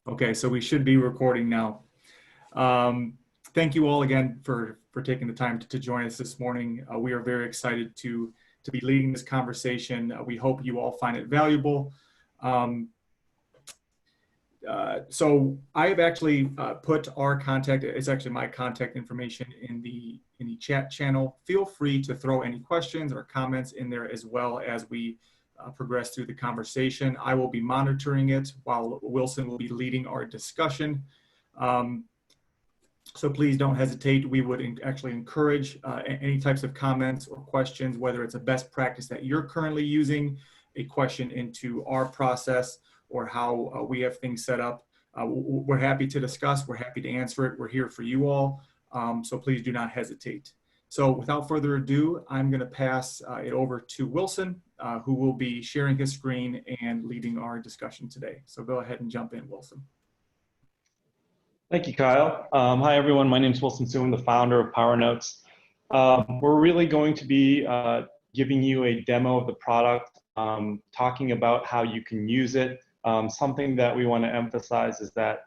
Okay, so we should be recording now. Um, Thank you all again for taking the time to join us this morning. We are very excited to be leading this conversation. We hope you all find it valuable. Um, so I've actually put our contact, it's actually my contact information in the chat channel. Feel free to throw any questions or comments in there as well as we progress through the conversation. I will be monitoring it while Wilson will be leading our discussion. So please don't hesitate. We would actually encourage any types of comments or questions, whether it's a best practice that you're currently using, a question into our process, or how we have things set up. We're happy to discuss. We're happy to answer it. We're here for you all. So please do not hesitate. So without further ado, I'm going to pass it over to Wilson, who will be sharing his screen and leading our discussion today. So go ahead and jump in, Wilson. Thank you, Kyle. Hi, everyone. My name is Wilson Su. I'm the founder of PowerNotes. We're really going to be giving you a demo of the product, talking about how you can use it. Something that we want to emphasize is that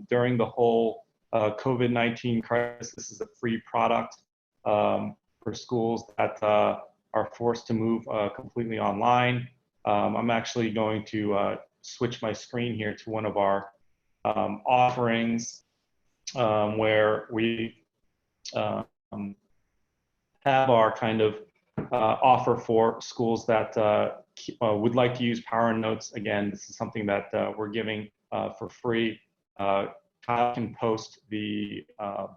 during the whole COVID-19 crisis, this is a free product for schools that are forced to move completely online. I'm actually going to switch my screen here to one of our offerings where we have our kind of offer for schools that would like to use PowerNotes. Again, this is something that we're giving for free. Kyle can post the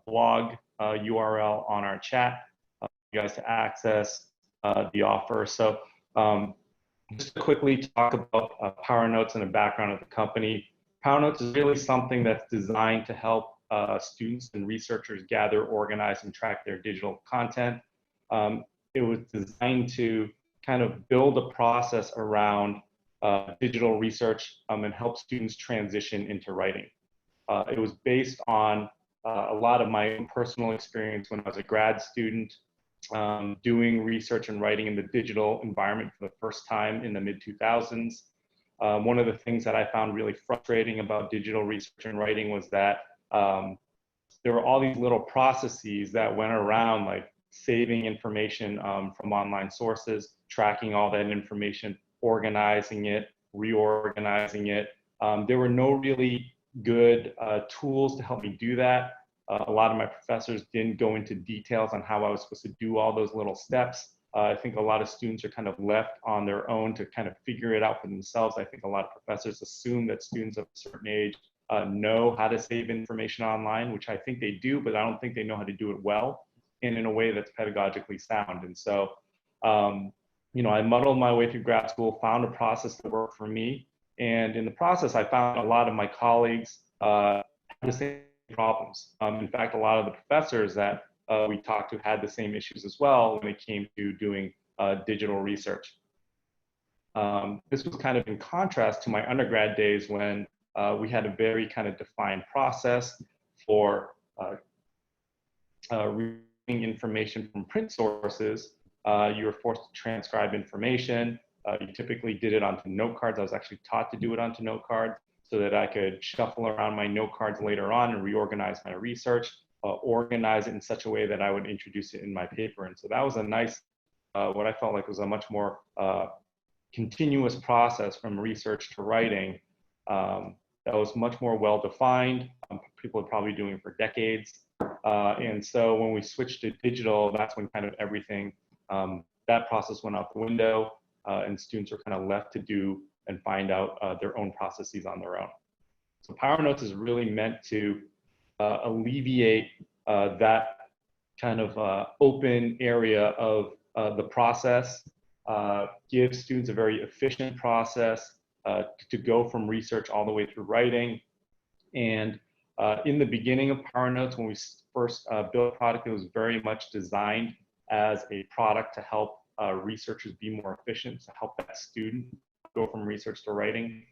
blog URL on our chat for you guys to access the offer. So just to quickly talk about PowerNotes and the background of the company. PowerNotes is really something that's designed to help students and researchers gather, organize, and track their digital content. It was designed to kind of build a process around digital research and help students transition into writing. It was based on a lot of my own personal experience when I was a grad student, doing research and writing in the digital environment for the first time in the mid-2000s. One of the things that I found really frustrating about digital research and writing was that there were all these little processes that went around, like saving information from online sources, tracking all that information, organizing it, reorganizing it. There were no really good tools to help me do that. A lot of my professors didn't go into details on how I was supposed to do all those little steps. I think a lot of students are kind of left on their own to kind of figure it out for themselves. I think a lot of professors assume that students of a certain age know how to save information online, which I think they do, but I don't think they know how to do it well and in a way that's pedagogically sound. And so, you know, I muddled my way through grad school, found a process that worked for me. And in the process, I found a lot of my colleagues had the same problems. In fact, a lot of the professors that we talked to had the same issues as well when it came to doing digital research. This was kind of in contrast to my undergrad days when we had a very kind of defined process for reading information from print sources. You were forced to transcribe information. You typically did it onto note cards. I was actually taught to do it onto note cards so that I could shuffle around my note cards later on and reorganize my research, organize it in such a way that I would introduce it in my paper. And so that was a nice, what I felt like was a much more continuous process from research to writing that was much more well-defined. People are probably doing it for decades. And so when we switched to digital, that's when kind of everything, that process went out the window and students are kind of left to do and find out their own processes on their own. So PowerNotes is really meant to alleviate that kind of open area of the process, give students a very efficient process to go from research all the way through writing. And in the beginning of PowerNotes, when we first built the product, it was very much designed as a product to help researchers be more efficient, to help that student go from research to writing.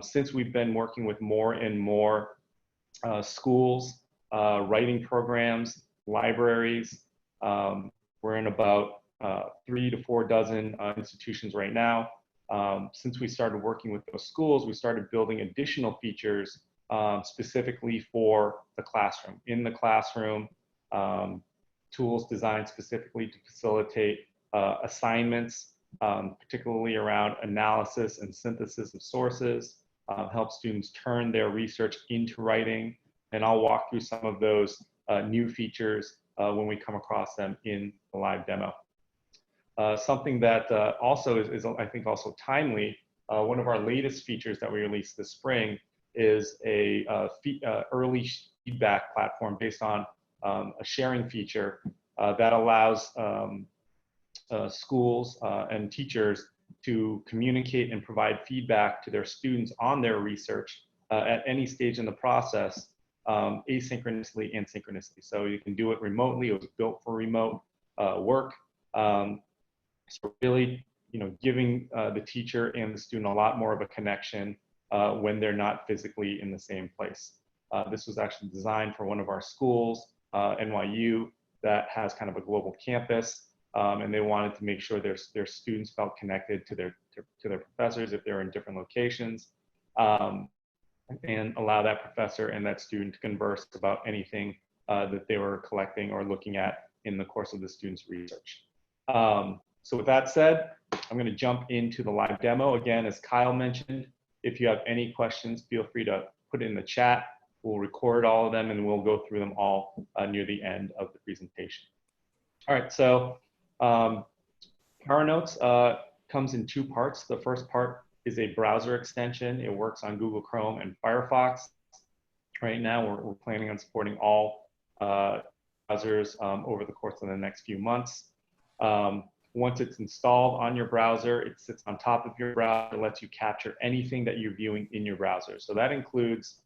Since we've been working with more and more schools, writing programs, libraries, we're in about 3 to 4 dozen institutions right now. Since we started working with those schools, we started building additional features specifically for the classroom. In the classroom, tools designed specifically to facilitate assignments, particularly around analysis and synthesis of sources, help students turn their research into writing. And I'll walk through some of those new features when we come across them in the live demo. Something that also is, I think, also timely, one of our latest features that we released this spring is a early feedback platform based on a sharing feature that allows schools and teachers to communicate and provide feedback to their students on their research at any stage in the process, asynchronously and synchronously. So you can do it remotely. It was built for remote work. So really, giving the teacher and the student a lot more of a connection when they're not physically in the same place. This was actually designed for one of our schools, NYU, that has kind of a global campus, and they wanted to make sure their students felt connected to their professors if they're in different locations, and allow that professor and that student to converse about anything that they were collecting or looking at in the course of the student's research. So with that said, I'm going to jump into the live demo. Again, as Kyle mentioned, if you have any questions, feel free to put it in the chat. We'll record all of them and we'll go through them all near the end of the presentation. All right, so PowerNotes comes in two parts. The first part is a browser extension. It works on Google Chrome and Firefox. Right now, we're planning on supporting all browsers over the course of the next few months. Once it's installed on your browser, it sits on top of your browser, lets you capture anything that you're viewing in your browser. So that includes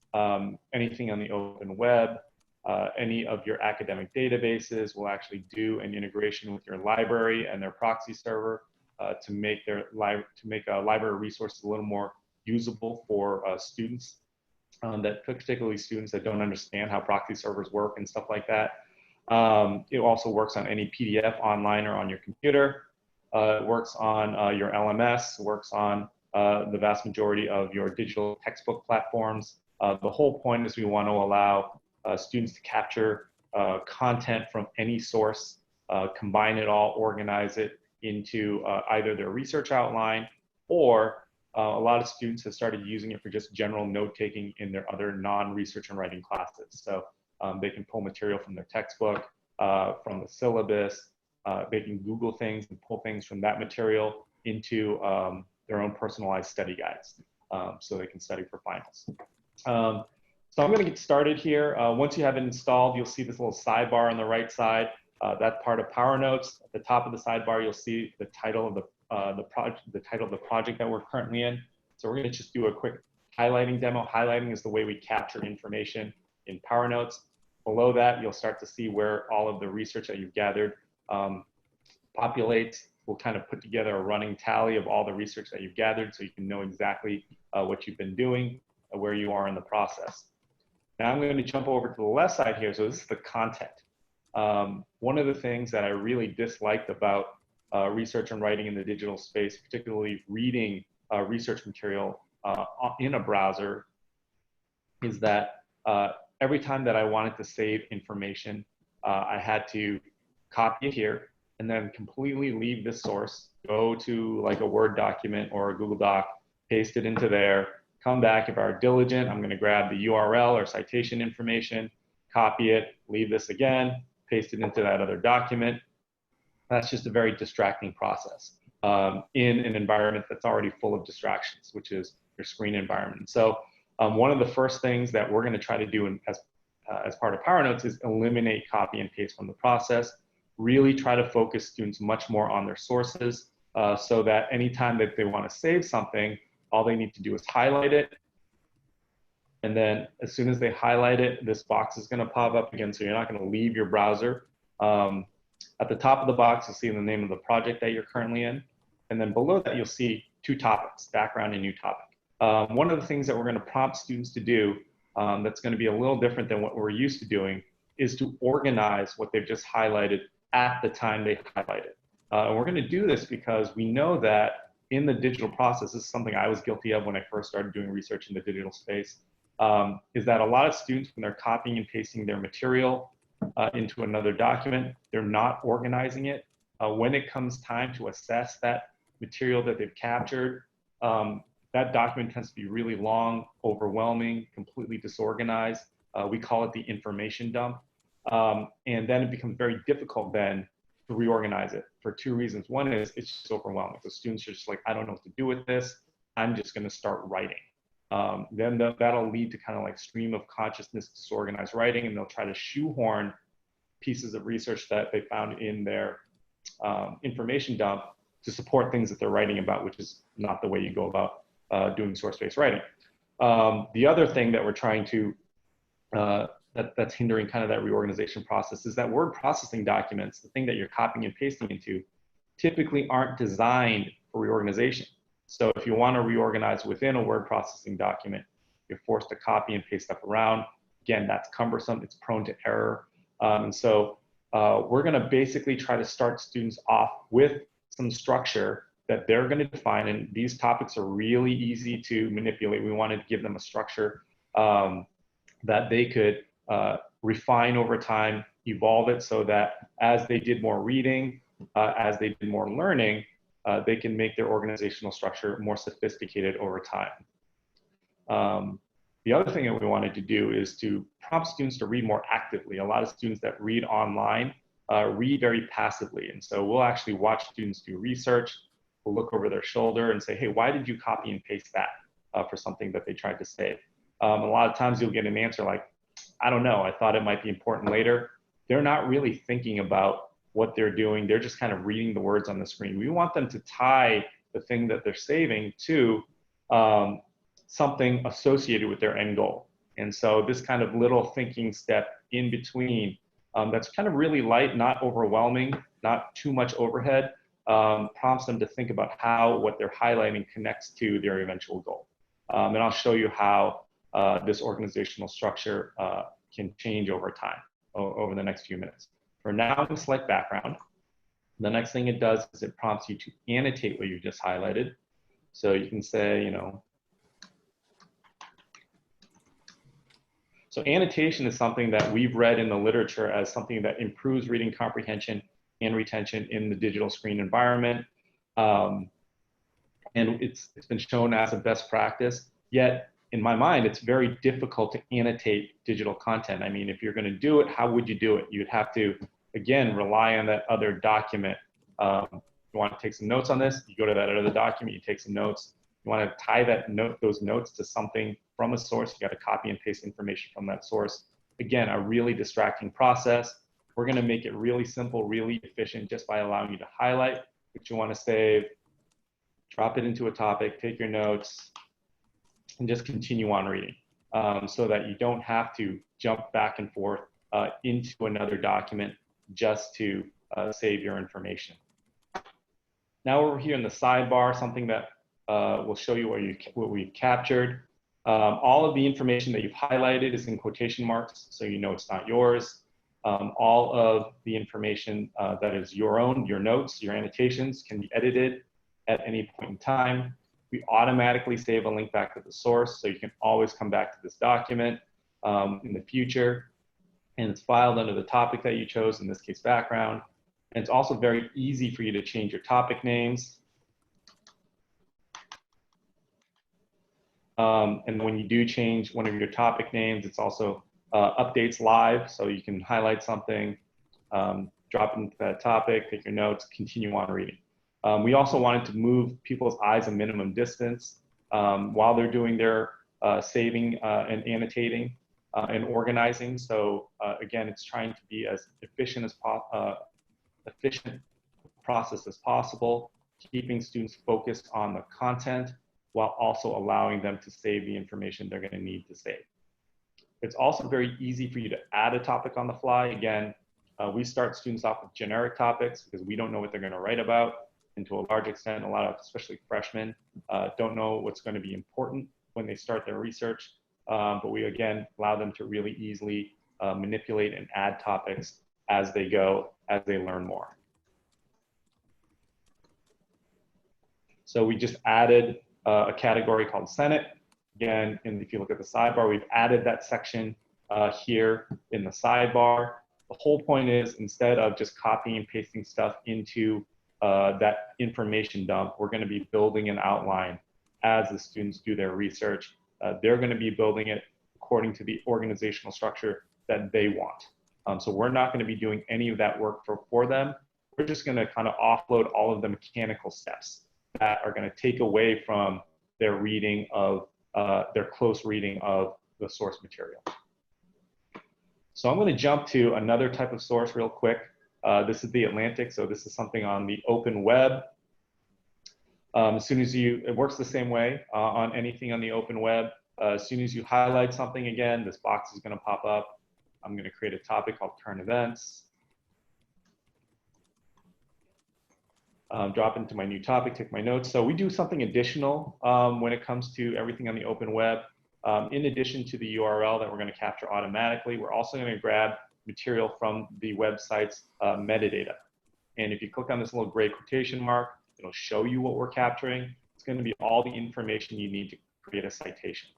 anything on the open web, any of your academic databases. Will actually do an integration with your library and their proxy server to make library resources a little more usable for students, particularly students that don't understand how proxy servers work and stuff like that. It also works on any PDF online or on your computer. It works on your LMS, works on the vast majority of your digital textbook platforms. The whole point is we want to allow students to capture content from any source, combine it all, organize it into either their research outline, or a lot of students have started using it for just general note-taking in their other non-research and writing classes. So they can pull material from their textbook, from the syllabus. They can Google things and pull things from that material into their own personalized study guides, so they can study for finals. So I'm going to get started here. Once you have it installed, you'll see this little sidebar on the right side. That's part of PowerNotes. At the top of the sidebar, you'll see the title of the project that we're currently in. So we're going to just do a quick highlighting demo. Highlighting is the way we capture information in PowerNotes. Below that, you'll start to see where all of the research that you've gathered populates. We'll kind of put together a running tally of all the research that you've gathered so you can know exactly what you've been doing, where you are in the process. Now I'm going to jump over to the left side here. So this is the content. One of the things that I really disliked about research and writing in the digital space, particularly reading research material in a browser, is that every time that I wanted to save information, I had to copy it here and then completely leave this source, go to like a Word document or a Google Doc, paste it into there, come back. If I were diligent, I'm going to grab the URL or citation information, copy it, leave this again, paste it into that other document. That's just a very distracting process in an environment that's already full of distractions, which is your screen environment. So one of the first things that we're going to try to do as part of PowerNotes is eliminate copy and paste from the process. Really try to focus students much more on their sources so that anytime that they want to save something, all they need to do is highlight it. And then as soon as they highlight it, this box is going to pop up again. So you're not going to leave your browser. At the top of the box, you'll see the name of the project that you're currently in. And then below that, you'll see two topics, background and new topic. One of the things that we're going to prompt students to do that's going to be a little different than what we're used to doing is to organize what they've just highlighted at the time they highlight it. And we're going to do this because we know that in the digital process, this is something I was guilty of when I first started doing research in the digital space. is that a lot of students, when they're copying and pasting their material into another document, they're not organizing it. When it comes time to assess that material that they've captured, that document tends to be really long, overwhelming, completely disorganized. We call it the information dump. And then it becomes very difficult then to reorganize it for two reasons. One is it's just overwhelming. So students are just like, I don't know what to do with this. I'm just going to start writing. Then that'll lead to kind of like stream of consciousness, disorganized writing, and they'll try to shoehorn pieces of research that they found in their information dump to support things that they're writing about, which is not the way you go about doing source-based writing. The other thing that we're trying to, that's hindering kind of that reorganization process is that word processing documents, the thing that you're copying and pasting into, typically aren't designed for reorganization. So if you want to reorganize within a word processing document, you're forced to copy and paste stuff around. Again, that's cumbersome, it's prone to error. And so we're going to basically try to start students off with some structure that they're going to define, and these topics are really easy to manipulate. We wanted to give them a structure that they could refine over time, evolve it so that as they did more reading, as they did more learning, they can make their organizational structure more sophisticated over time. The other thing that we wanted to do is to prompt students to read more actively. A lot of students that read online read very passively. And so we'll actually watch students do research. We'll look over their shoulder and say, hey, why did you copy and paste that for something that they tried to say? A lot of times you'll get an answer like, I don't know, I thought it might be important later. They're not really thinking about what they're doing. They're just kind of reading the words on the screen. We want them to tie the thing that they're saving to something associated with their end goal. And so this kind of little thinking step in between that's kind of really light, not overwhelming, not too much overhead, prompts them to think about how what they're highlighting connects to their eventual goal. And I'll show you how this organizational structure can change over time, over the next few minutes. For now, I'm going to select background. The next thing it does is it prompts you to annotate what you just highlighted. So you can say, you know, so annotation is something that we've read in the literature as something that improves reading comprehension and retention in the digital screen environment. And it's been shown as a best practice, yet in my mind, it's very difficult to annotate digital content. I mean, if you're gonna do it, how would you do it? You'd have to, again, rely on that other document. You wanna take some notes on this, you go to that other document, you take some notes. You wanna tie those notes to something from a source, you gotta copy and paste information from that source. Again, a really distracting process. We're gonna make it really simple, really efficient, just by allowing you to highlight what you wanna save, drop it into a topic, take your notes, and just continue on reading so that you don't have to jump back and forth into another document just to save your information. Now over here in the sidebar, something that will show you what we've captured. All of the information that you've highlighted is in quotation marks, so you know it's not yours. All of the information that is your own, your notes, your annotations, can be edited at any point in time. We automatically save a link back to the source, so you can always come back to this document in the future. And it's filed under the topic that you chose, in this case, background. And it's also very easy for you to change your topic names. And when you do change one of your topic names, it's also updates live, so you can highlight something, drop into that topic, take your notes, continue on reading. We also wanted to move people's eyes a minimum distance while they're doing their saving and annotating and organizing. So again, it's trying to be as efficient process as possible, keeping students focused on the content while also allowing them to save the information they're going to need to save. It's also very easy for you to add a topic on the fly. Again, we start students off with generic topics because we don't know what they're going to write about. And to a large extent, a lot of, especially freshmen, don't know what's going to be important when they start their research. But we, again, allow them to really easily manipulate and add topics as they go, as they learn more. So we just added a category called Senate. Again, and if you look at the sidebar, we've added that section here in the sidebar. The whole point is, instead of just copying and pasting stuff into that information dump, we're going to be building an outline as the students do their research. They're going to be building it according to the organizational structure that they want. So we're not going to be doing any of that work for them. We're just going to kind of offload all of the mechanical steps that are going to take away from their reading of their close reading of the source material. So I'm going to jump to another type of source real quick. This is the Atlantic, so this is something on the open web. As soon as it works the same way on anything on the open web. As soon as you highlight something again, this box is going to pop up. I'm going to create a topic called current events. Drop into my new topic, take my notes. So we do something additional when it comes to everything on the open web. In addition to the URL that we're going to capture automatically, we're also going to grab material from the website's metadata. And if you click on this little gray quotation mark, it'll show you what we're capturing. It's going to be all the information you need to create a citation.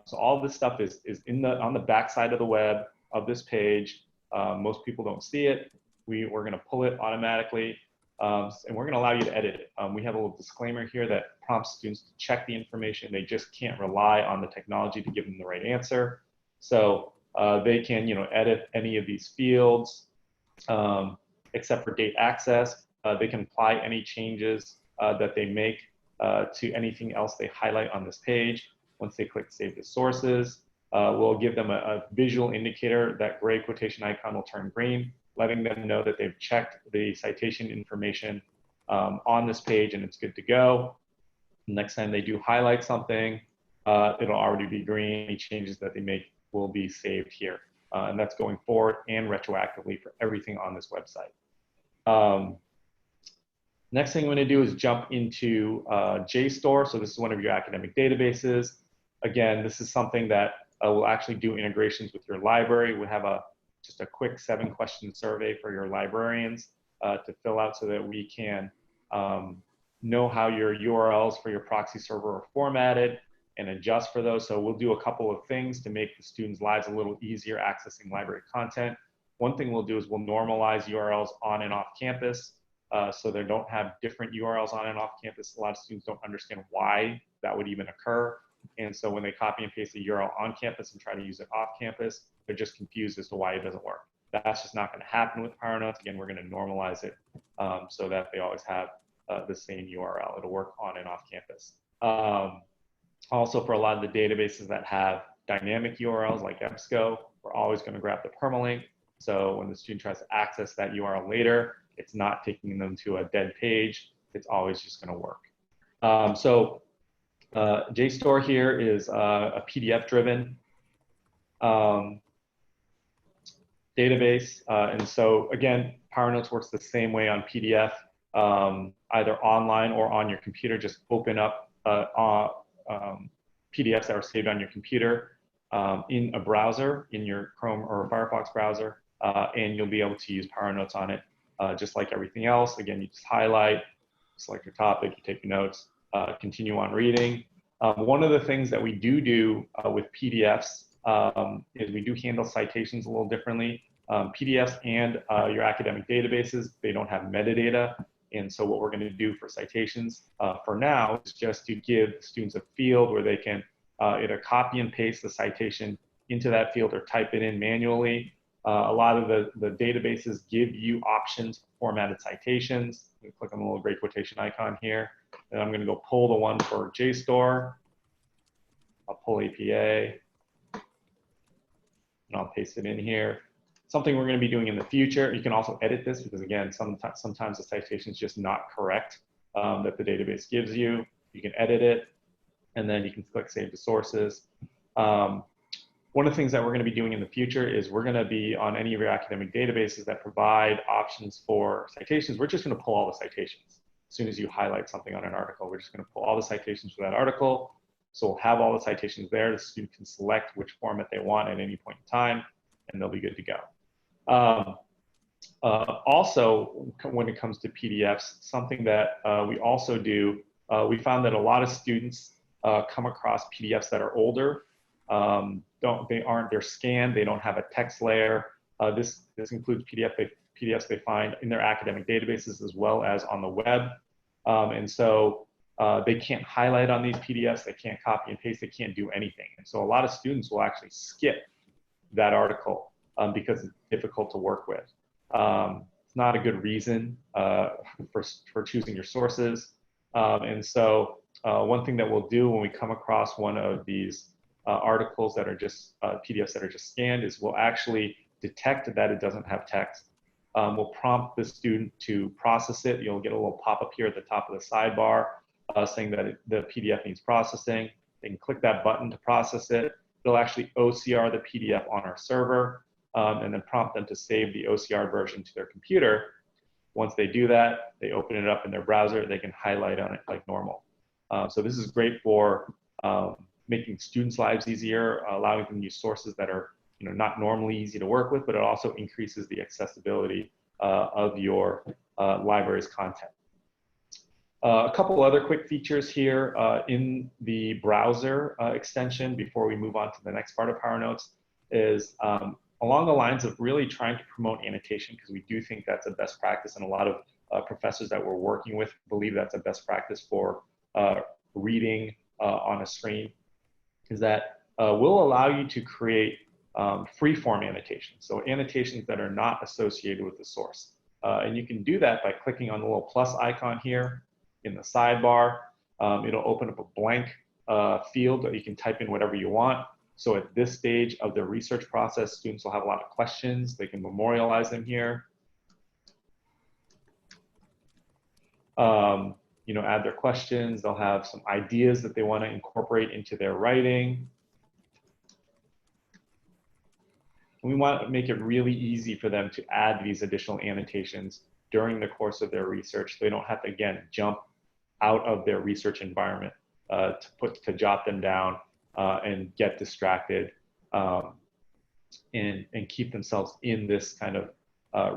So all this stuff is on the back side of the web of this page. Most people don't see it. We're going to pull it automatically. And we're going to allow you to edit it. We have a little disclaimer here that prompts students to check the information. They just can't rely on the technology to give them the right answer. So they can, edit any of these fields, except for date access. They can apply any changes that they make to anything else they highlight on this page. Once they click Save the Sources, we'll give them a visual indicator. That gray quotation icon will turn green, letting them know that they've checked the citation information on this page and it's good to go. Next time they do highlight something, it'll already be green. Any changes that they make will be saved here. And that's going forward and retroactively for everything on this website. Next thing I'm going to do is jump into JSTOR. So this is one of your academic databases. Again, this is something that will actually do integrations with your library. We have just a quick 7-question survey for your librarians to fill out so that we can know how your URLs for your proxy server are formatted and adjust for those. So we'll do a couple of things to make the students' lives a little easier accessing library content. One thing we'll do is we'll normalize URLs on and off campus so they don't have different URLs on and off campus. A lot of students don't understand why that would even occur. And so when they copy and paste a URL on campus and try to use it off campus, they're just confused as to why it doesn't work. That's just not going to happen with PowerNotes. Again, we're going to normalize it so that they always have the same URL. It'll work on and off campus. Also, for a lot of the databases that have dynamic URLs like EBSCO, we're always going to grab the permalink. So when the student tries to access that URL later, it's not taking them to a dead page. It's always just going to work. JSTOR here is a PDF-driven database. And so again, PowerNotes works the same way on PDF, either online or on your computer. Just open up PDFs that are saved on your computer in a browser, in your Chrome or Firefox browser, and you'll be able to use PowerNotes on it just like everything else. Again, you just highlight, select your topic, you take your notes, continue on reading. One of the things that we do with PDFs is we do handle citations a little differently. PDFs and your academic databases, they don't have metadata. And so what we're going to do for citations for now is just to give students a field where they can either copy and paste the citation into that field or type it in manually. A lot of the databases give you options for formatted citations. I'm going to click on the little gray quotation icon here. And I'm going to go pull the one for JSTOR. I'll pull APA. And I'll paste it in here. Something we're going to be doing in the future. You can also edit this because, again, sometimes the citation is just not correct that the database gives you. You can edit it, and then you can click Save to Sources. One of the things that we're going to be doing in the future is we're going to be on any of your academic databases that provide options for citations. We're just going to pull all the citations. As soon as you highlight something on an article, we're just going to pull all the citations for that article. So we'll have all the citations there. The student can select which format they want at any point in time, and they'll be good to go. Also, when it comes to PDFs, something that we also do, we found that a lot of students come across PDFs that are older. They're scanned, they don't have a text layer. This includes PDFs they find in their academic databases as well as on the web. And so they can't highlight on these PDFs, they can't copy and paste, they can't do anything. And so a lot of students will actually skip that article because it's difficult to work with. It's not a good reason for choosing your sources. And so one thing that we'll do when we come across one of these articles that are just PDFs that are just scanned is we'll actually detect that it doesn't have text. We'll prompt the student to process it. You'll get a little pop-up here at the top of the sidebar saying that the PDF needs processing. They can click that button to process it. It'll actually OCR the PDF on our server and then prompt them to save the OCR version to their computer. Once they do that, they open it up in their browser, they can highlight on it like normal. So this is great for making students' lives easier, allowing them to use sources that are not normally easy to work with, but it also increases the accessibility of your library's content. A couple other quick features here in the browser extension before we move on to the next part of PowerNotes is along the lines of really trying to promote annotation, because we do think that's a best practice, and a lot of professors that we're working with believe that's a best practice for reading on a screen, is that we'll allow you to create free-form annotations, so annotations that are not associated with the source. And you can do that by clicking on the little plus icon here in the sidebar. It'll open up a blank field that you can type in whatever you want. So at this stage of the research process, students will have a lot of questions. They can memorialize them here. Add their questions. They'll have some ideas that they want to incorporate into their writing. We want to make it really easy for them to add these additional annotations during the course of their research. They don't have to, again, jump out of their research environment to jot them down and get distracted and keep themselves in this kind of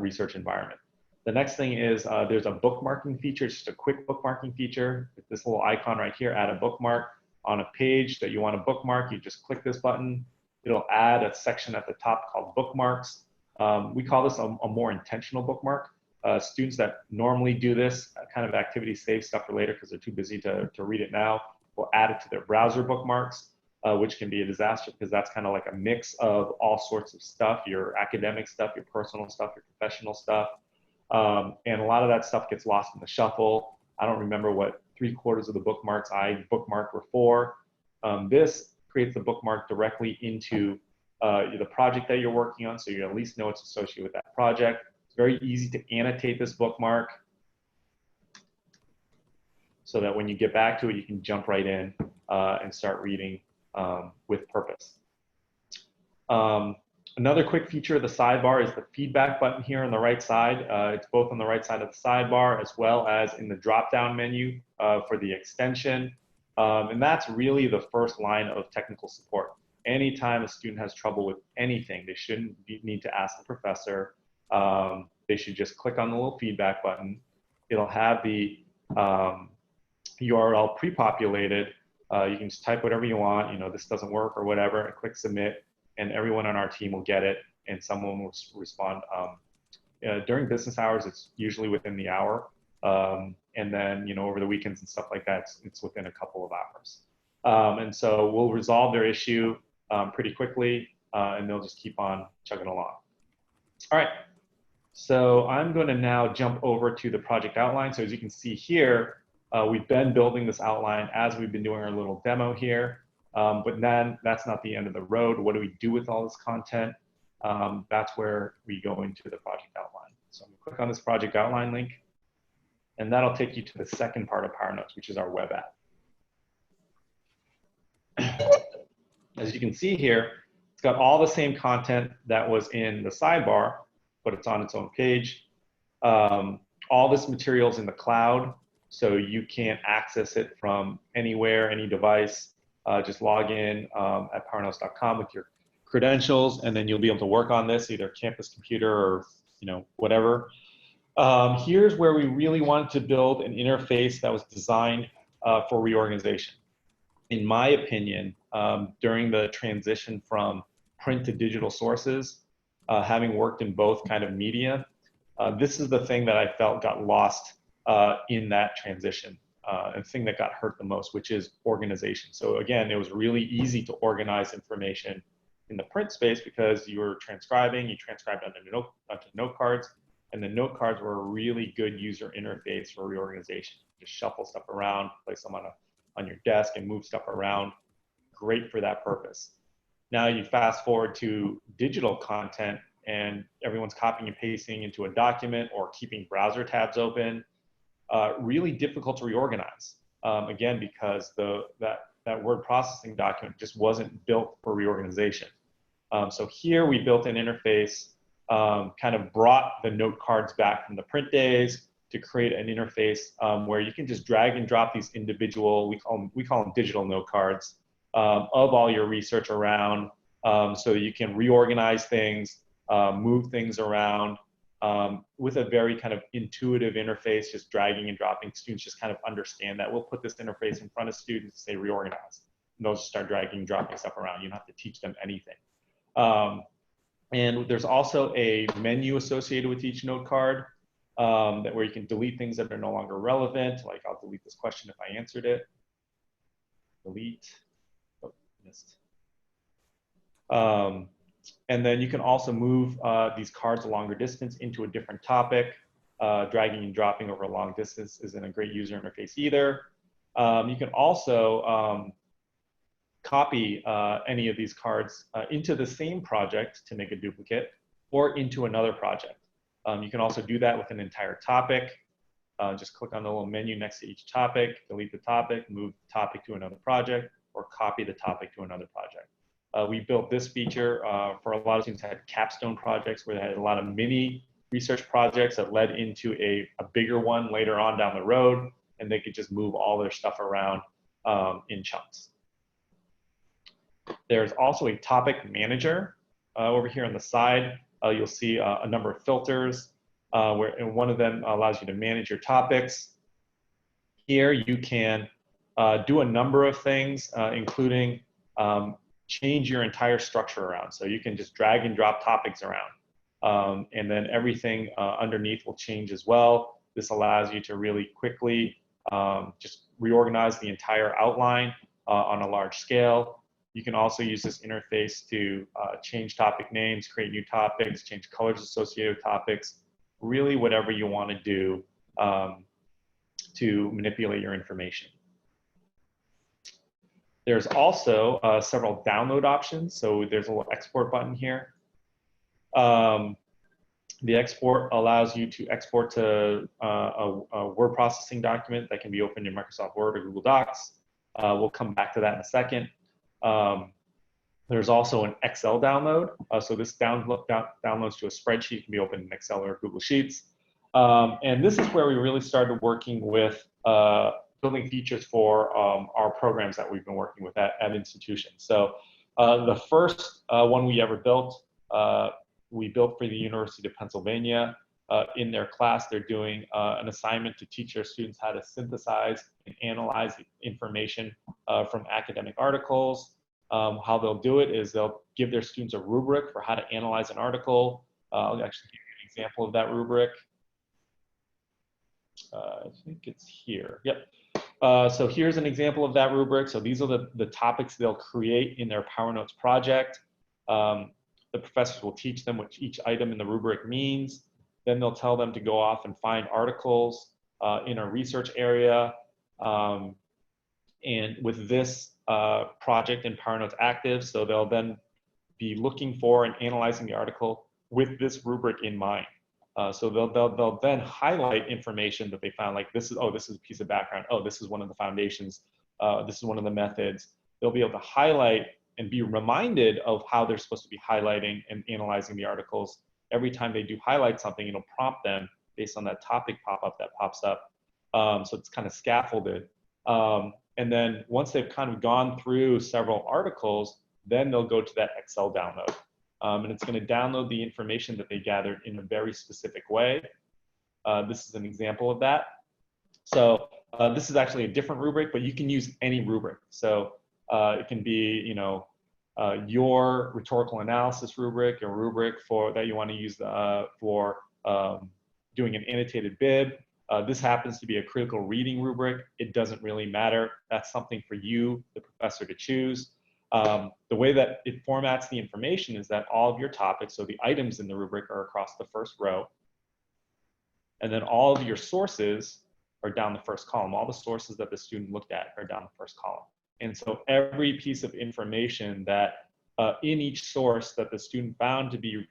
research environment. The next thing is there's a bookmarking feature, just a quick bookmarking feature. With this little icon right here, add a bookmark on a page that you want to bookmark. You just click this button. It'll add a section at the top called bookmarks. We call this a more intentional bookmark. Students that normally do this kind of activity save stuff for later because they're too busy to read it now, will add it to their browser bookmarks, which can be a disaster because that's kind of like a mix of all sorts of stuff, your academic stuff, your personal stuff, your professional stuff. And a lot of that stuff gets lost in the shuffle. I don't remember what 3/4 of the bookmarks I bookmarked were for. This creates the bookmark directly into the project that you're working on, so you at least know it's associated with that project. It's very easy to annotate this bookmark so that when you get back to it, you can jump right in and start reading with purpose. Another quick feature of the sidebar is the feedback button here on the right side. It's both on the right side of the sidebar as well as in the drop-down menu for the extension. And that's really the first line of technical support. Anytime a student has trouble with anything, they shouldn't need to ask the professor. They should just click on the little feedback button. It'll have the URL pre-populated. You can just type whatever you want, this doesn't work or whatever, and click submit, and everyone on our team will get it, and someone will respond. During business hours, it's usually within the hour. And then, over the weekends and stuff like that, it's within a couple of hours. And so we'll resolve their issue pretty quickly, and they'll just keep on chugging along. All right, so I'm going to now jump over to the project outline. So as you can see here, we've been building this outline as we've been doing our little demo here. But then that's not the end of the road. What do we do with all this content? That's where we go into the project outline. So I'm going to click on this project outline link, and that'll take you to the second part of PowerNotes, which is our web app. As you can see here, it's got all the same content that was in the sidebar, but it's on its own page. All this material is in the cloud, so you can't access it from anywhere, any device. Just log in at powernotes.com with your credentials, and then you'll be able to work on this, either campus computer or whatever. Here's where we really wanted to build an interface that was designed for reorganization. in my opinion, during the transition from print to digital sources, having worked in both kind of media, this is the thing that I felt got lost in that transition, and the thing that got hurt the most, which is organization. So again, it was really easy to organize information in the print space because you were transcribing, you transcribed onto note cards, and the note cards were a really good user interface for reorganization. Just shuffle stuff around, place them on your desk and move stuff around. Great for that purpose. Now you fast forward to digital content and everyone's copying and pasting into a document or keeping browser tabs open. Really difficult to reorganize. Again, because that word processing document just wasn't built for reorganization. So here we built an interface, kind of brought the note cards back from the print days to create an interface where you can just drag and drop these individual, we call them digital note cards, of all your research around, so that you can reorganize things, move things around, with a very kind of intuitive interface, just dragging and dropping. Students just kind of understand that. We'll put this interface in front of students, say reorganize. And they'll just start dragging and dropping stuff around. You don't have to teach them anything. And there's also a menu associated with each note card, where you can delete things that are no longer relevant. Like I'll delete this question if I answered it. Delete. Oh, missed. And then you can also move these cards a longer distance into a different topic. Dragging and dropping over a long distance isn't a great user interface either. You can also copy any of these cards into the same project to make a duplicate, or into another project. You can also do that with an entire topic. Just click on the little menu next to each topic, delete the topic, move the topic to another project, or copy the topic to another project. We built this feature for a lot of students that had capstone projects where they had a lot of mini research projects that led into a bigger one later on down the road, and they could just move all their stuff around in chunks. There's also a topic manager over here on the side. You'll see a number of filters, and one of them allows you to manage your topics. Here you can do a number of things, including change your entire structure around. So you can just drag and drop topics around, and then everything underneath will change as well. This allows you to really quickly just reorganize the entire outline on a large scale. You can also use this interface to change topic names, create new topics, change colors associated with topics, really whatever you want to do to manipulate your information. There's also several download options. So there's a little export button here. The export allows you to export to a word processing document that can be opened in Microsoft Word or Google Docs. We'll come back to that in a second. There's also an Excel download. So this downloads to a spreadsheet, can be opened in Excel or Google Sheets. And this is where we really started working with building features for our programs that we've been working with at institutions. So the first one we ever built, we built for the University of Pennsylvania. In their class, they're doing an assignment to teach their students how to synthesize and analyze information from academic articles. How they'll do it is they'll give their students a rubric for how to analyze an article. I'll actually give you an example of that rubric. I think it's here. Yep. So here's an example of that rubric. So these are the topics they'll create in their PowerNotes project. The professors will teach them what each item in the rubric means. Then they'll tell them to go off and find articles in a research area. And with this project in PowerNotes active, so they'll then be looking for and analyzing the article with this rubric in mind. So they'll then highlight information that they found, like this is a piece of background. Oh, this is one of the foundations. This is one of the methods. They'll be able to highlight and be reminded of how they're supposed to be highlighting and analyzing the articles. Every time they do highlight something, it'll prompt them based on that topic pop-up that pops up. So it's kind of scaffolded. And then once they've kind of gone through several articles, then they'll go to that Excel download. And it's going to download the information that they gathered in a very specific way. This is an example of that. So This is actually a different rubric, but you can use any rubric. So it can be, your rhetorical analysis rubric, a rubric for that you want to use for doing an annotated bib. This happens to be a critical reading rubric. It doesn't really matter. That's something for you, the professor, to choose. The way that it formats the information is that all of your topics, so the items in the rubric, are across the first row. And then all of your sources are down the first column. All the sources that the student looked at are down the first column. And so every piece of information that in each source that the student found to be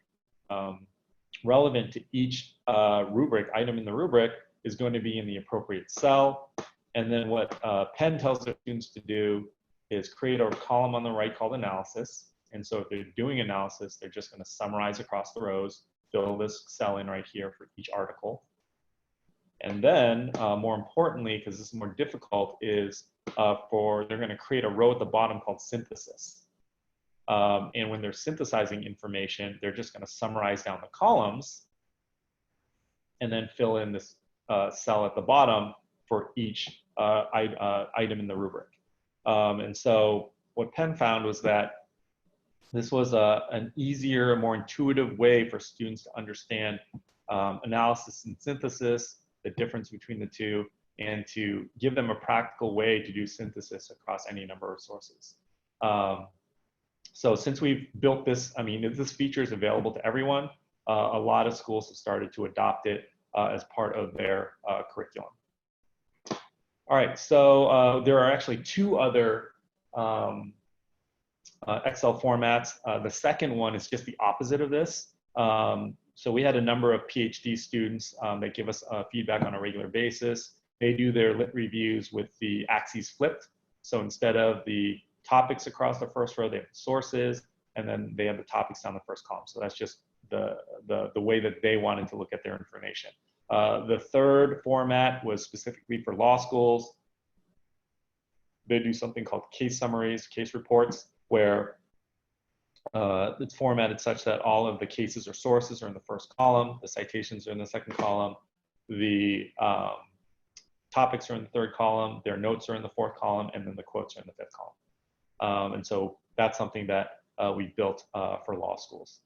relevant to each rubric, item in the rubric, is going to be in the appropriate cell. And then what Penn tells their students to do is create a column on the right called analysis. And so if they're doing analysis, they're just going to summarize across the rows, fill this cell in right here for each article. And then, more importantly, because this is more difficult, is they're going to create a row at the bottom called synthesis. And when they're synthesizing information, they're just going to summarize down the columns and then fill in this cell at the bottom for each item in the rubric. And so what Penn found was that this was an easier, more intuitive way for students to understand analysis and synthesis, the difference between the two, and to give them a practical way to do synthesis across any number of sources. So since we've built this, I mean, this feature is available to everyone. A lot of schools have started to adopt it as part of their curriculum. All right, so there are actually two other Excel formats. The second one is just the opposite of this. So we had a number of PhD students that give us feedback on a regular basis. They do their lit reviews with the axes flipped. So instead of the topics across the first row, they have the sources, and then they have the topics down the first column. So that's just the way that they wanted to look at their information. The third format was specifically for law schools. They do something called case summaries, case reports, where it's formatted such that all of the cases or sources are in the first column, the citations are in the second column, the topics are in the third column, their notes are in the fourth column, and then the quotes are in the fifth column. And so that's something that we built for law schools.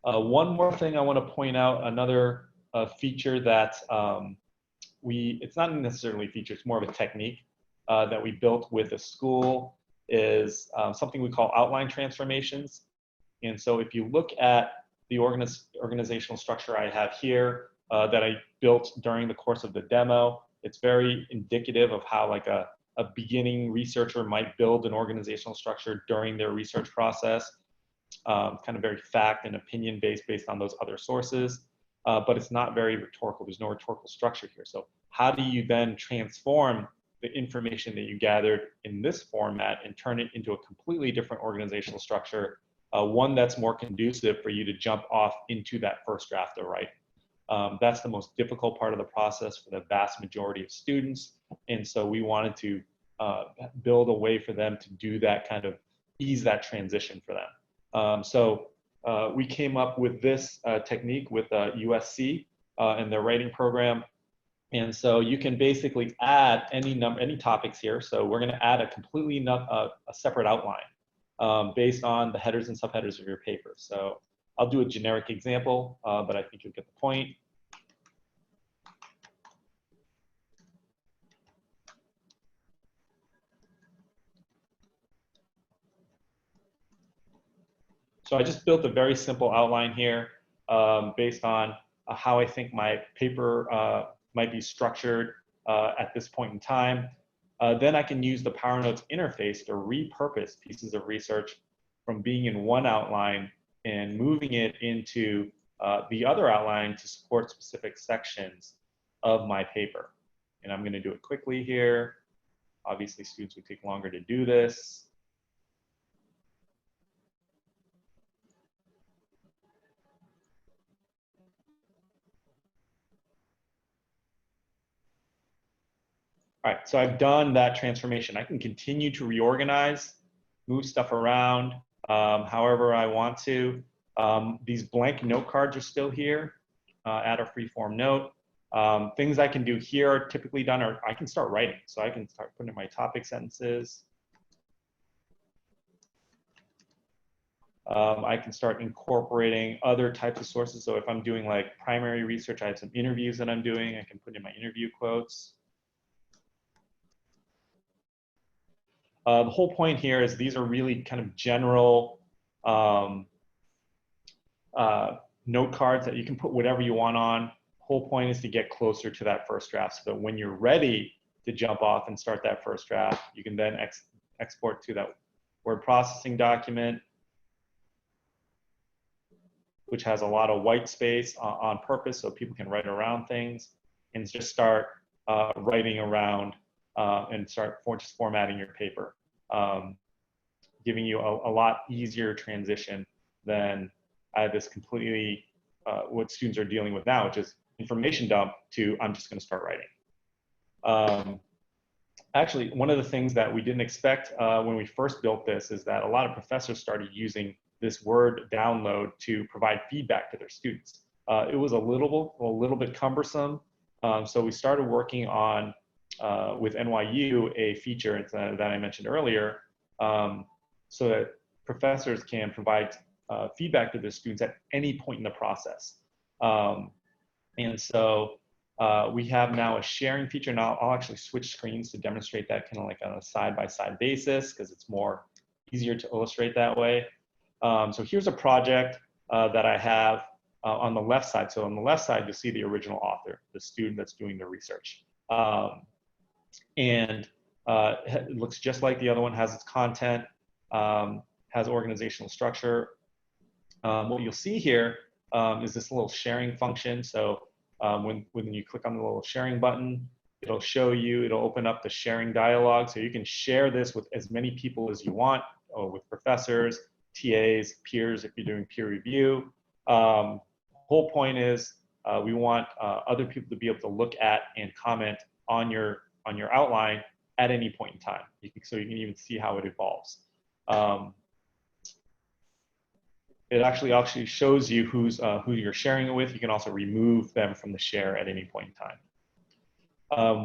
One more thing I want to point out, another feature that it's not necessarily a feature, it's more of a technique that we built with a school, is something we call outline transformations. And so if you look at the organizational structure I have here that I built during the course of the demo, it's very indicative of how like a beginning researcher might build an organizational structure during their research process. Kind of very fact and opinion based on those other sources, but it's not very rhetorical. There's no rhetorical structure here. So how do you then transform the information that you gathered in this format and turn it into a completely different organizational structure, one that's more conducive for you to jump off into that first draft of writing? That's the most difficult part of the process for the vast majority of students. And so we wanted to build a way for them to do that, kind of ease that transition for them. So we came up with this technique with USC and their writing program. And so you can basically add any topics here. So we're going to add a completely a separate outline based on the headers and subheaders of your paper. So I'll do a generic example, but I think you'll get the point. So I just built a very simple outline here based on how I think my paper might be structured at this point in time. Then I can use the PowerNotes interface to repurpose pieces of research from being in one outline and moving it into the other outline to support specific sections of my paper. And I'm going to do it quickly here. Obviously, students would take longer to do this. All right, so I've done that transformation. I can continue to reorganize, move stuff around however I want to. These blank note cards are still here. Add a free form note. Things I can do here are typically done, or I can start writing. So I can start putting in my topic sentences. I can start incorporating other types of sources. So if I'm doing like primary research, I have some interviews that I'm doing, I can put in my interview quotes. The whole point here is these are really kind of general note cards that you can put whatever you want on. Whole point is to get closer to that first draft so that when you're ready to jump off and start that first draft, you can then export to that word processing document, which has a lot of white space on purpose so people can write around things, and just start writing around and start just formatting your paper, giving you a lot easier transition than this completely what students are dealing with now, which is information dump to I'm just going to start writing. Actually, one of the things that we didn't expect when we first built this is that a lot of professors started using this Word download to provide feedback to their students. It was a little bit cumbersome, so we started working on with NYU a feature that I mentioned earlier, so that professors can provide feedback to their students at any point in the process. And so we have now a sharing feature. Now I'll actually switch screens to demonstrate that kind of like on a side-by-side basis because it's more easier to illustrate that way. So here's a project that I have on the left side. So on the left side, you'll see the original author, the student that's doing the research. And it looks just like the other one, has its content, has organizational structure. What you'll see here is this little sharing function. So when you click on the little sharing button, it'll show you, it'll open up the sharing dialog. So you can share this with as many people as you want, with professors, TAs, peers, if you're doing peer review. Whole point is we want other people to be able to look at and comment on your outline at any point in time. So you can even see how it evolves. It actually shows you who you're sharing it with. You can also remove them from the share at any point in time.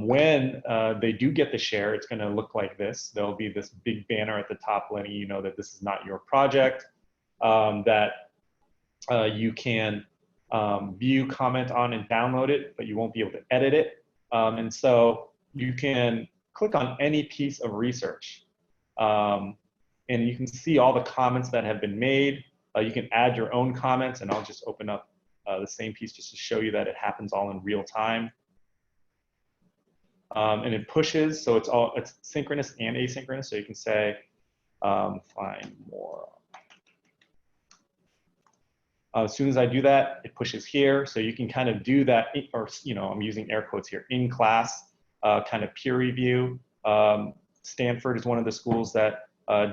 When they do get the share, it's going to look like this. There'll be this big banner at the top letting you know that this is not your project, that you can view, comment on, and download it, but you won't be able to edit it. And so you can click on any piece of research, and you can see all the comments that have been made. You can add your own comments, and I'll just open up the same piece just to show you that it happens all in real time. And it pushes, so it's synchronous and asynchronous. So you can say, find more. As soon as I do that, it pushes here. So you can kind of do that, or I'm using air quotes here, in class kind of peer review. Stanford is one of the schools that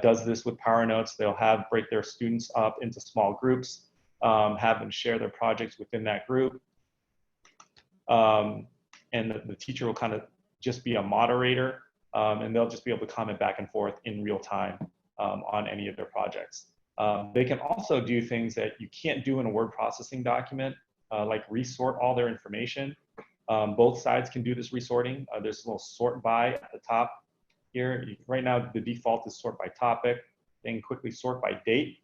does this with PowerNotes. They'll break their students up into small groups, have them share their projects within that group. And the teacher will kind of just be a moderator, and they'll just be able to comment back and forth in real time on any of their projects. They can also do things that you can't do in a word processing document, like resort all their information. Both sides can do this resorting. There's a little sort by at the top here. Right now, the default is sort by topic. They can quickly sort by date.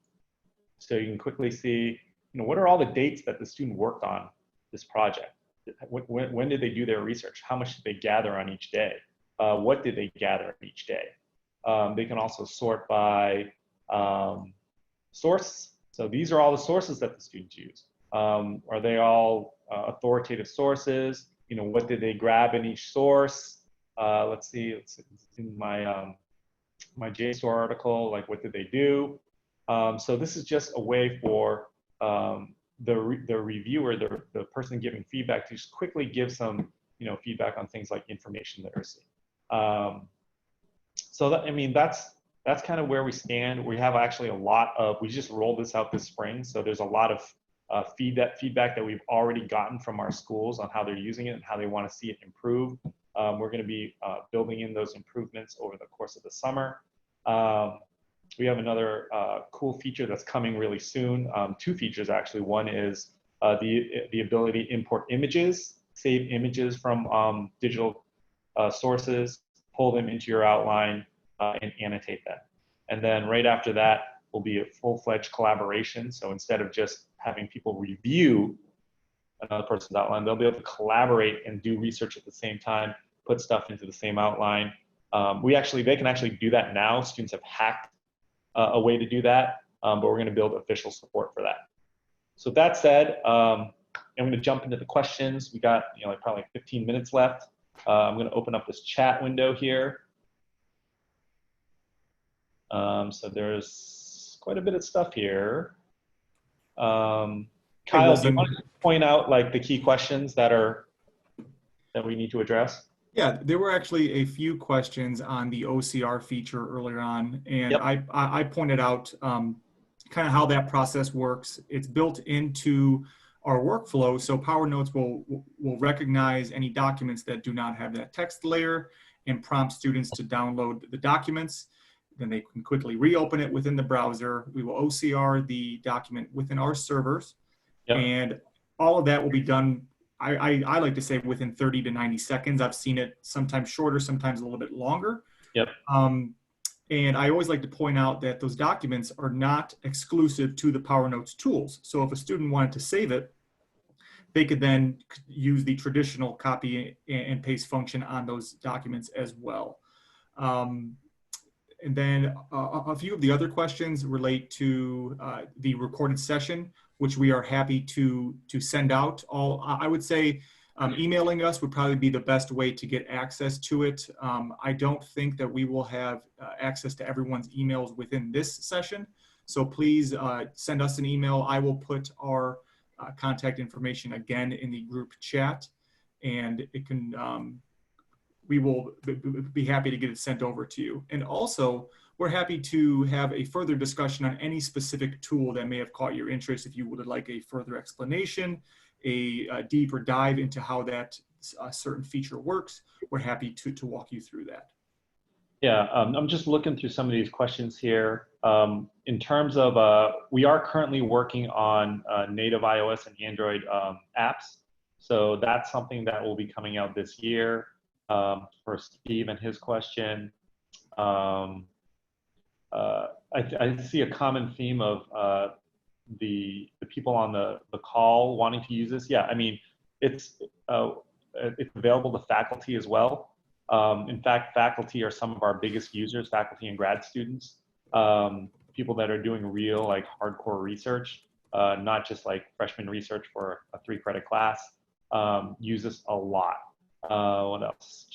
So you can quickly see, what are all the dates that the student worked on this project? When did they do their research? How much did they gather on each day? What did they gather each day? They can also sort by source. So these are all the sources that the students use. Are they all authoritative sources? What did they grab in each source? Let's see, it's in my my JSTOR article, like what did they do? So this is just a way for the reviewer, the person giving feedback, to just quickly give some feedback on things like information literacy. So that's kind of where we stand. We have actually we just rolled this out this spring, so there's a lot of feedback that we've already gotten from our schools on how they're using it and how they want to see it improve. We're going to be building in those improvements over the course of the summer. We have another cool feature that's coming really soon. Two features, actually. One is the ability to import images. save images from digital sources, pull them into your outline, and annotate them. And then right after that will be a full-fledged collaboration. So instead of just having people review another person's outline, they'll be able to collaborate and do research at the same time, put stuff into the same outline. They can actually do that now. Students have hacked a way to do that, but we're going to build official support for that. So that said, I'm going to jump into the questions. We got like probably 15 minutes left. I'm going to open up this chat window here. So there's quite a bit of stuff here. Kyle, do you want to point out like the key questions that we need to address? Yeah, there were actually a few questions on the OCR feature earlier on, and Yep. I pointed out kind of how that process works. It's built into our workflow, so PowerNotes will recognize any documents that do not have that text layer and prompt students to download the documents. Then they can quickly reopen it within the browser. We will OCR the document within our servers, Yep. and all of that will be done, I like to say, within 30 to 90 seconds. I've seen it sometimes shorter, sometimes a little bit longer. Yep. And I always like to point out that those documents are not exclusive to the PowerNotes tools. So if a student wanted to save it, they could then use the traditional copy and paste function on those documents as well. And then a few of the other questions relate to the recorded session, which we are happy to send out. I would say emailing us would probably be the best way to get access to it. I don't think that we will have access to everyone's emails within this session. So please send us an email. I will put our contact information again in the group chat, and it can we will be happy to get it sent over to you. And also, we're happy to have a further discussion on any specific tool that may have caught your interest. If you would like a further explanation, a deeper dive into how that certain feature works, we're happy to walk you through that. Yeah, I'm just looking through some of these questions here. In terms of, we are currently working on native iOS and Android apps. So that's something that will be coming out this year. For Steve and his question, I see a common theme of the people on the call wanting to use this. Yeah, I mean, it's available to faculty as well. In fact, faculty are some of our biggest users, faculty and grad students, people that are doing real like hardcore research, not just like freshman research for a 3-credit class, use this a lot. What else?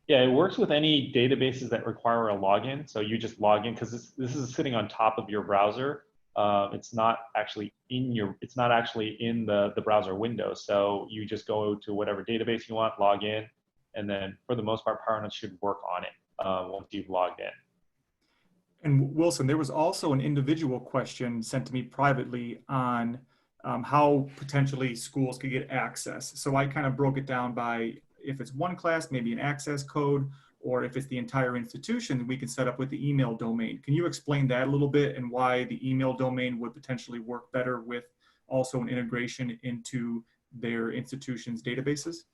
Yeah, it works with any databases that require a login. So you just log in because this is sitting on top of your browser. It's not actually in the browser window. So you just go to whatever database you want, log in, and then for the most part, PowerNotes should work on it once you've logged in. And Wilson, there was also an individual question sent to me privately on how potentially schools could get access. So I kind of broke it down by if it's one class, maybe an access code, or if it's the entire institution, we can set up with the email domain. Can you explain that a little bit and why the email domain would potentially work better with also an integration into their institution's databases?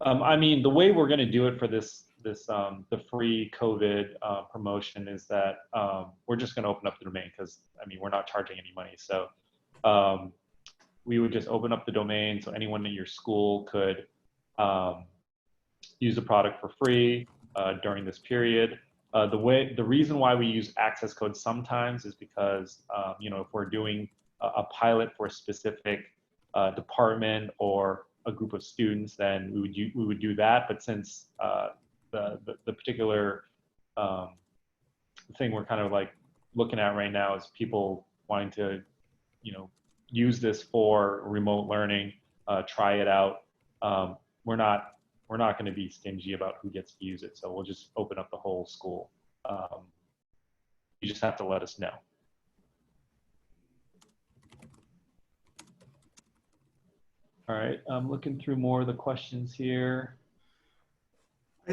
I mean, the way we're going to do it for the free COVID promotion is that we're just going to open up the domain because, I mean, we're not charging any money. So we would just open up the domain so anyone in your school could use the product for free during this period. The reason why we use access codes sometimes is because, you know, if we're doing a pilot for a specific department or a group of students, then we would do that. But since the particular thing we're kind of like looking at right now is people wanting to, you know, use this for remote learning, try it out. We're not going to be stingy about who gets to use it. So we'll just open up the whole school. You just have to let us know. All right, I'm looking through more of the questions here.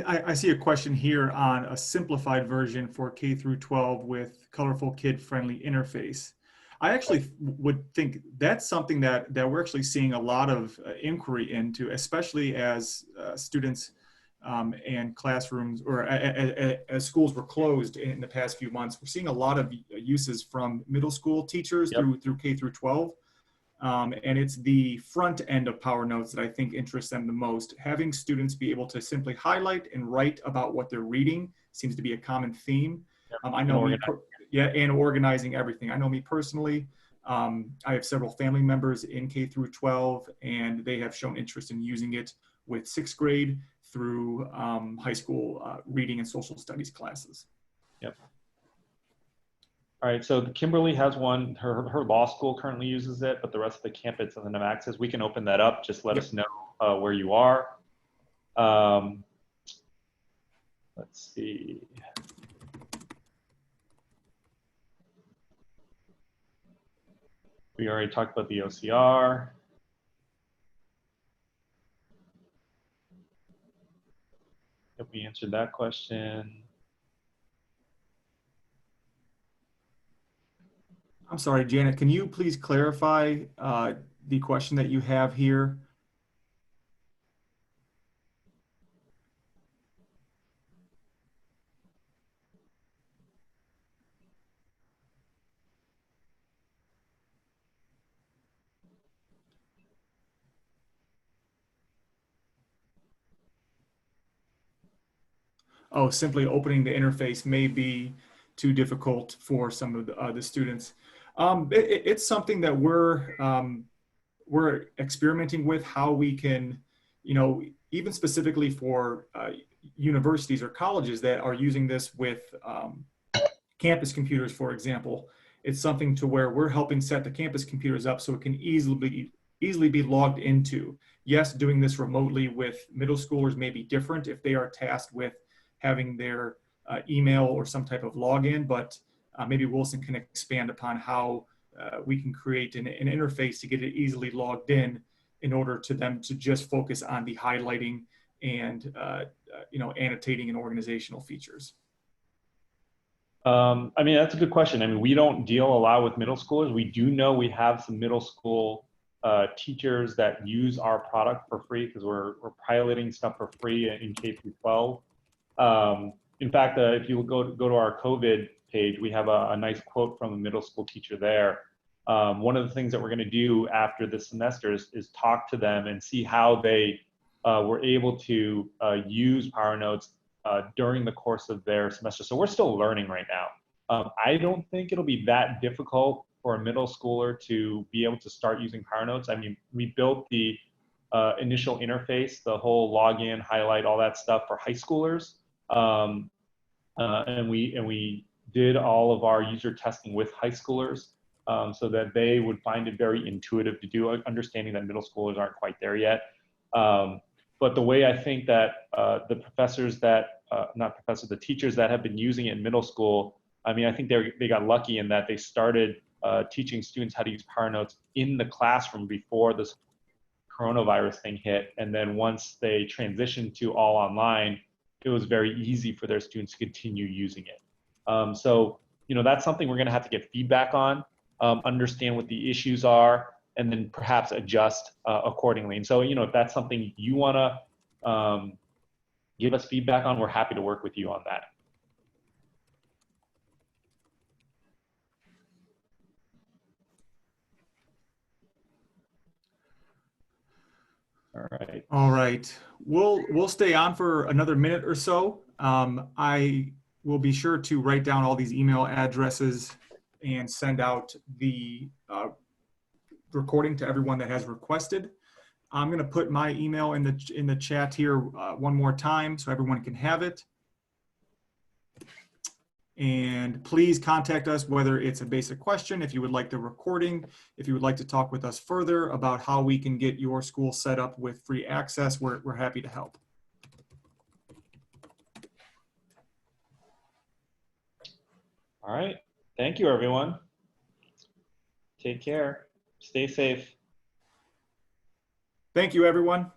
I see a question here on a simplified version for K through 12 with colorful kid-friendly interface. I actually would think that's something that we're actually seeing a lot of inquiry into, especially as students and classrooms, or as schools were closed in the past few months. We're seeing a lot of uses from middle school teachers Yep. through K through 12. And it's the front end of PowerNotes that I think interests them the most. Having students be able to simply highlight and write about what they're reading seems to be a common theme. I know me, yeah, and organizing everything. I know me personally. I have several family members in K through 12, and they have shown interest in using it with sixth grade through high school reading and social studies classes. Yep. All right, so Kimberly has one. Her law school currently uses it, but the rest of the campus doesn't have access. We can open that up. Just let us know where you are. Let's see. We already talked about the OCR. If we answered that question. I'm sorry, Janet, can you please clarify the question that you have here? Oh, simply opening the interface may be too difficult for some of the students. It's something that we're experimenting with, how we can, even specifically for universities or colleges that are using this with campus computers, for example. It's something to where we're helping set the campus computers up so it can easily be logged into. Yes, doing this remotely with middle schoolers may be different if they are tasked with having their email or some type of login, but maybe Wilson can expand upon how we can create an interface to get it easily logged in order to them to just focus on the highlighting and annotating and organizational features. I mean, that's a good question. I mean, we don't deal a lot with middle schoolers. We do know we have some middle school teachers that use our product for free because we're piloting stuff for free in K through 12. In fact, if you go to our COVID page, we have a nice quote from a middle school teacher there. One of the things that we're going to do after this semester is talk to them and see how they were able to use PowerNotes during the course of their semester. So we're still learning right now. I don't think it'll be that difficult for a middle schooler to be able to start using PowerNotes. I mean, we built the initial interface, the whole login, highlight, all that stuff for high schoolers. And we did all of our user testing with high schoolers so that they would find it very intuitive to do, understanding that middle schoolers aren't quite there yet. But the way I think that the professors that, not professors, the teachers that have been using it in middle school, I mean, I think they got lucky in that they started teaching students how to use PowerNotes in the classroom before this coronavirus thing hit. And then once they transitioned to all online, it was very easy for their students to continue using it. So, that's something we're going to have to get feedback on, understand what the issues are, and then perhaps adjust accordingly. And so, if that's something you want to give us feedback on, we're happy to work with you on that. All right. All right. We'll stay on for another minute or so. I will be sure to write down all these email addresses and send out the recording to everyone that has requested. I'm going to put my email in the chat here one more time so everyone can have it. And please contact us, whether it's a basic question, if you would like the recording, if you would like to talk with us further about how we can get your school set up with free access, we're happy to help. All right. Thank you, everyone. Take care. Stay safe. Thank you, everyone.